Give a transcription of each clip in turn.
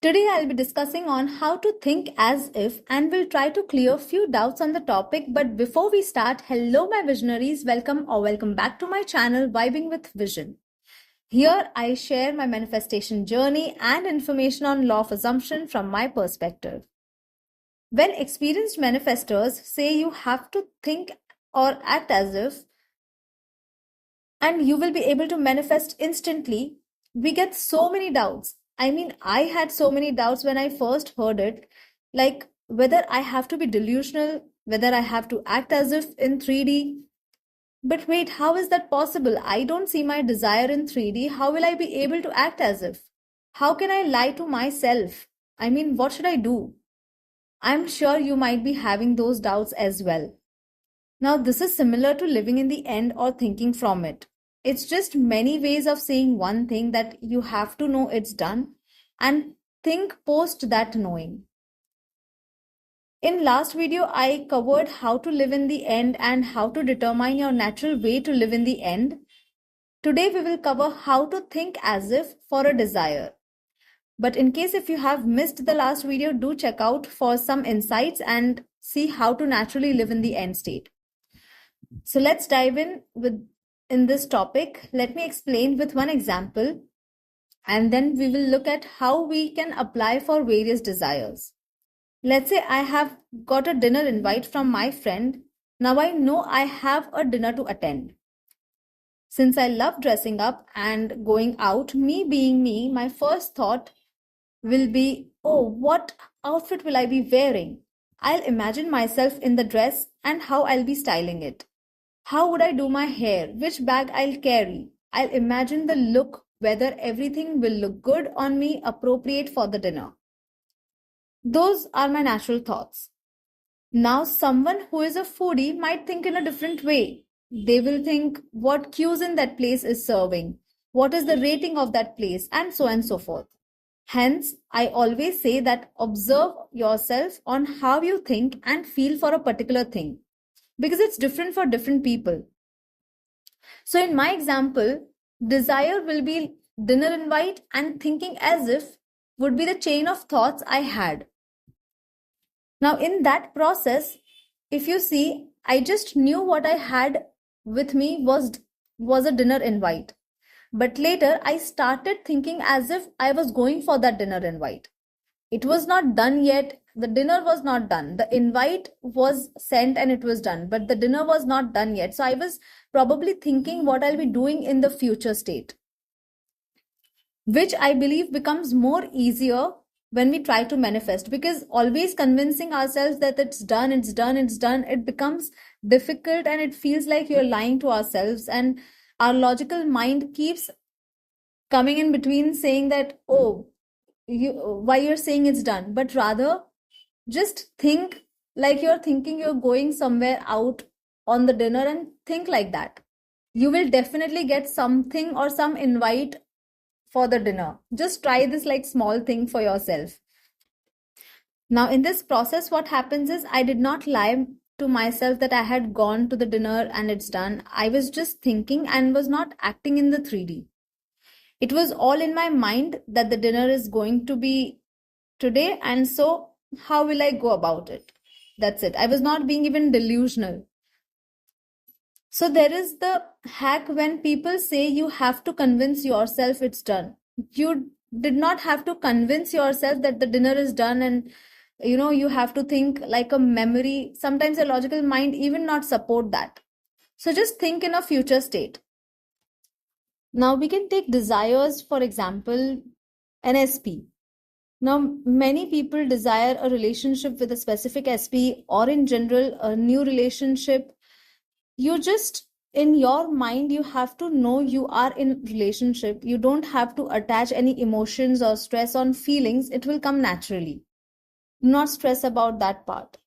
Today I'll be discussing on how to think as if and will try to clear few doubts on the topic. But before we start, hello my visionaries, welcome back to my channel Vibing with Vision. Here I share my manifestation journey and information on law of assumption from my perspective. When experienced manifestors say you have to think or act as if and you will be able to manifest instantly, we get so many doubts. I mean, I had so many doubts when I first heard it, like whether I have to be delusional, whether I have to act as if in 3D. But wait, how is that possible? I don't see my desire in 3D. How will I be able to act as if? How can I lie to myself? I mean, what should I do? I'm sure you might be having those doubts as well. Now, this is similar to living in the end or thinking from it. It's just many ways of saying one thing that you have to know it's done and think post that knowing. In last video, I covered how to live in the end and how to determine your natural way to live in the end. Today, we will cover how to think as if for a desire. But in case if you have missed the last video, do check out for some insights and see how to naturally live in the end state. So let's dive in this topic. Let me explain with one example, and then we will look at how we can apply for various desires. Let's say I have got a dinner invite from my friend. Now I know I have a dinner to attend. Since I love dressing up and going out, me being me, my first thought will be, oh, what outfit will I be wearing? I'll imagine myself in the dress and how I'll be styling it. How would I do my hair? Which bag I'll carry? I'll imagine the look, whether everything will look good on me, appropriate for the dinner. Those are my natural thoughts. Now, someone who is a foodie might think in a different way. They will think what cuisine that place is serving, what is the rating of that place, and so on and so forth. Hence, I always say that observe yourself on how you think and feel for a particular thing, because it's different for different people. So in my example, desire will be dinner invite and thinking as if would be the chain of thoughts I had. Now in that process, if you see, I just knew what I had with me was a dinner invite. But later I started thinking as if I was going for that dinner invite. It was not done yet. The dinner was not done. The invite was sent and it was done, but the dinner was not done yet. So I was probably thinking what I'll be doing in the future state, which I believe becomes more easier when we try to manifest, because always convincing ourselves that it's done, it becomes difficult and it feels like you're lying to ourselves. And our logical mind keeps coming in between saying that, oh, why you're saying it's done, but rather just think like you're thinking you're going somewhere out on the dinner and think like that. You will definitely get something or some invite for the dinner. Just try this like small thing for yourself. Now, in this process, what happens is I did not lie to myself that I had gone to the dinner and it's done. I was just thinking and was not acting in the 3D. It was all in my mind that the dinner is going to be today, and so how will I go about it? That's it. I was not being even delusional. So there is the hack when people say you have to convince yourself it's done. You did not have to convince yourself that the dinner is done, and you have to think like a memory. Sometimes a logical mind even not support that. So just think in a future state. Now we can take desires, for example, an SP. Now, many people desire a relationship with a specific SP, or in general, a new relationship. You just, in your mind, you have to know you are in relationship. You don't have to attach any emotions or stress on feelings. It will come naturally. Not stress about that part.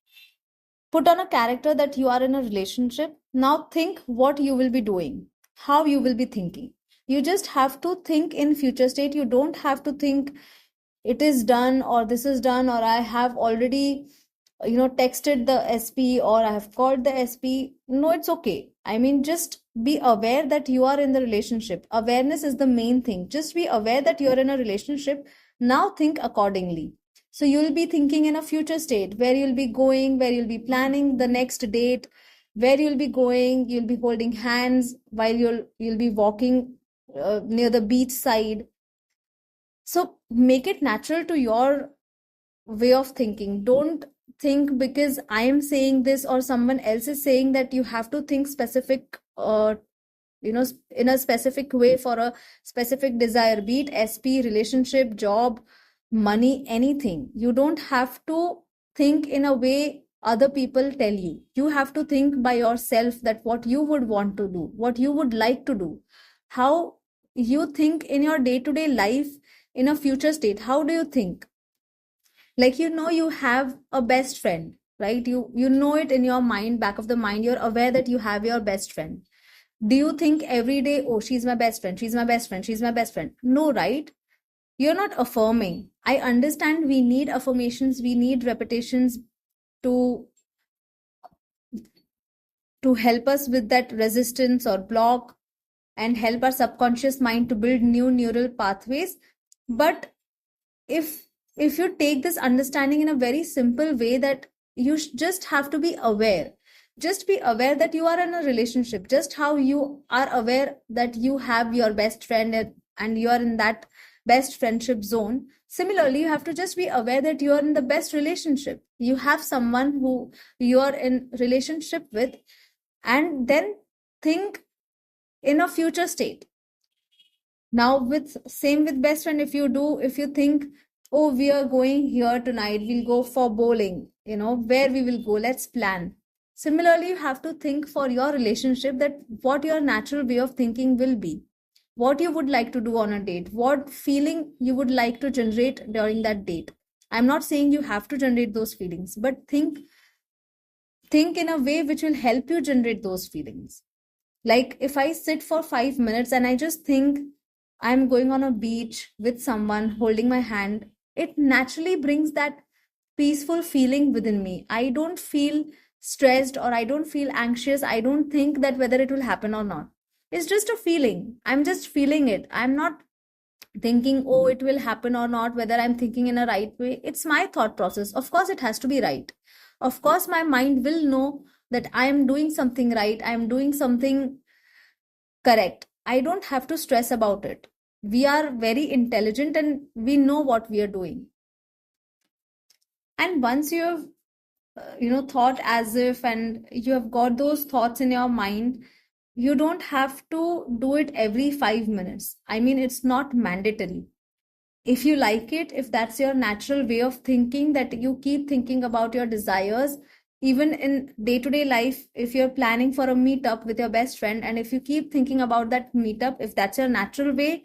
Put on a character that you are in a relationship. Now think what you will be doing, how you will be thinking. You just have to think in future state. You don't have to think it is done or this is done or I have already texted the SP or I have called the SP. No, it's okay. I mean, just be aware that you are in the relationship. Awareness is the main thing. Just be aware that you're in a relationship. Now think accordingly. So you'll be thinking in a future state where you'll be going, where you'll be planning the next date, where you'll be going, you'll be holding hands while you'll be walking near the beach side. So make it natural to your way of thinking. Don't think because I am saying this or someone else is saying that you have to think specific, in a specific way for a specific desire, be it SP, relationship, job, money, anything. You don't have to think in a way other people tell you. You have to think by yourself that what you would want to do, what you would like to do, how you think in your day to day life in a future state. How do you think? Like, you have a best friend, right? You know it in your mind, back of the mind, you're aware that you have your best friend. Do you think every day, oh, she's my best friend, she's my best friend, she's my best friend? No, right? You're not affirming. I understand we need affirmations, we need repetitions to help us with that resistance or block and help our subconscious mind to build new neural pathways. But if you take this understanding in a very simple way, that you just have to be aware, just be aware that you are in a relationship, just how you are aware that you have your best friend and you are in that best friendship zone. Similarly, you have to just be aware that you are in the best relationship, you have someone who you are in relationship with, and then think in a future state. Now, with same with best friend, if you think, oh, we are going here tonight, we'll go for bowling, where we will go, let's plan. Similarly, you have to think for your relationship that what your natural way of thinking will be, what you would like to do on a date, what feeling you would like to generate during that date. I'm not saying you have to generate those feelings, but think in a way which will help you generate those feelings. Like, if I sit for 5 minutes and I just think I'm going on a beach with someone holding my hand, it naturally brings that peaceful feeling within me. I don't feel stressed or I don't feel anxious. I don't think that whether it will happen or not. It's just a feeling. I'm just feeling it. I'm not thinking, oh, it will happen or not, whether I'm thinking in a right way. It's my thought process. Of course, it has to be right. Of course, my mind will know that I am doing something right. I'm doing something correct. I don't have to stress about it. We are very intelligent and we know what we are doing. And once you have, thought as if, and you have got those thoughts in your mind, you don't have to do it every 5 minutes. I mean, it's not mandatory. If you like it, if that's your natural way of thinking, that you keep thinking about your desires, even in day to day life, if you're planning for a meetup with your best friend, and if you keep thinking about that meetup, if that's your natural way,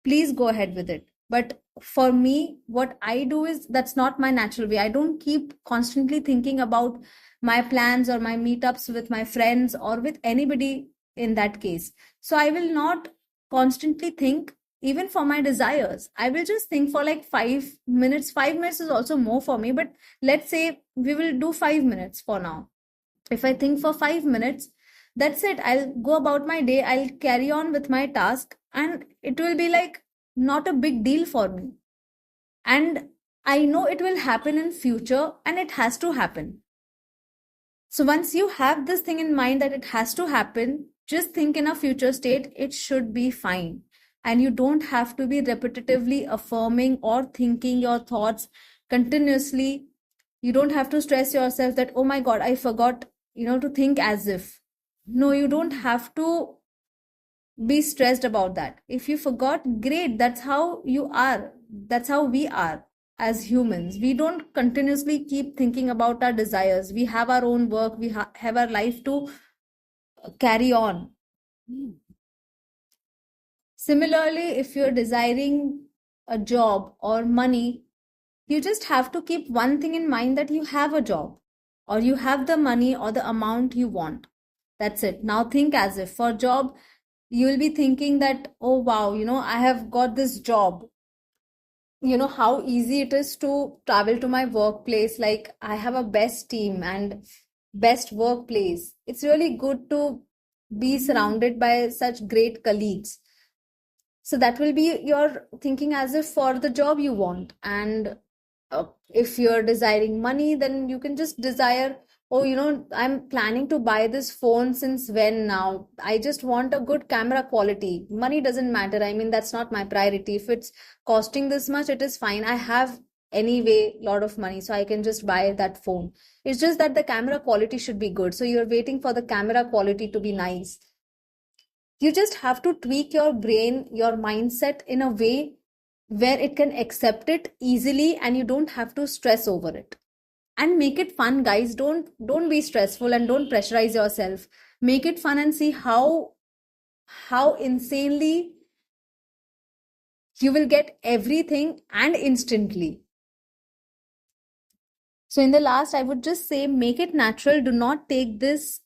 please go ahead with it. But for me, what I do is, that's not my natural way. I don't keep constantly thinking about my plans or my meetups with my friends or with anybody in that case. So I will not constantly think even for my desires. I will just think for like 5 minutes. 5 minutes is also more for me, but let's say we will do 5 minutes for now. If I think for 5 minutes, that's it. I'll go about my day, I'll carry on with my task, and it will be like not a big deal for me. And I know it will happen in future, and it has to happen. So once you have this thing in mind that it has to happen, just think in a future state, it should be fine. And you don't have to be repetitively affirming or thinking your thoughts continuously. You don't have to stress yourself that, oh my God, I forgot, to think as if. No, you don't have to be stressed about that. If you forgot, great. That's how you are. That's how we are as humans. We don't continuously keep thinking about our desires. We have our own work, we have our life to carry on. Similarly, if you're desiring a job or money, you just have to keep one thing in mind, that you have a job or you have the money or the amount you want. That's it. Now think as if for job, you will be thinking that, oh wow, I have got this job. How easy it is to travel to my workplace. Like, I have a best team and best workplace. It's really good to be surrounded by such great colleagues. So that will be your thinking as if for the job you want. And if you're desiring money, then you can just desire, oh, I'm planning to buy this phone since when now? I just want a good camera quality. Money doesn't matter. I mean, that's not my priority. If it's costing this much, it is fine. I have anyway lot of money, so I can just buy that phone. It's just that the camera quality should be good. So you're waiting for the camera quality to be nice. You just have to tweak your brain, your mindset in a way where it can accept it easily and you don't have to stress over it. And make it fun, guys. Don't be stressful and don't pressurize yourself. Make it fun and see how insanely you will get everything and instantly. So in the last, I would just say make it natural. Do not take this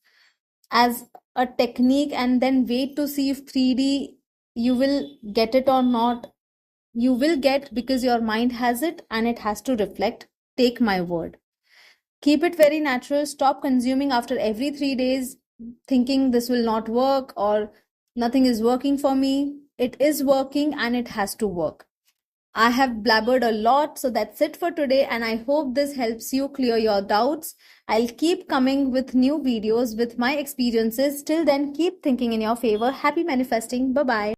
as a technique and then wait to see if 3D you will get it or not. You will get, because your mind has it and it has to reflect. Take my word. Keep it very natural. Stop consuming after every 3 days thinking this will not work or nothing is working for me. It is working and it has to work. I have blabbered a lot, so that's it for today, and I hope this helps you clear your doubts. I'll keep coming with new videos with my experiences. Till then, keep thinking in your favor. Happy manifesting. Bye bye.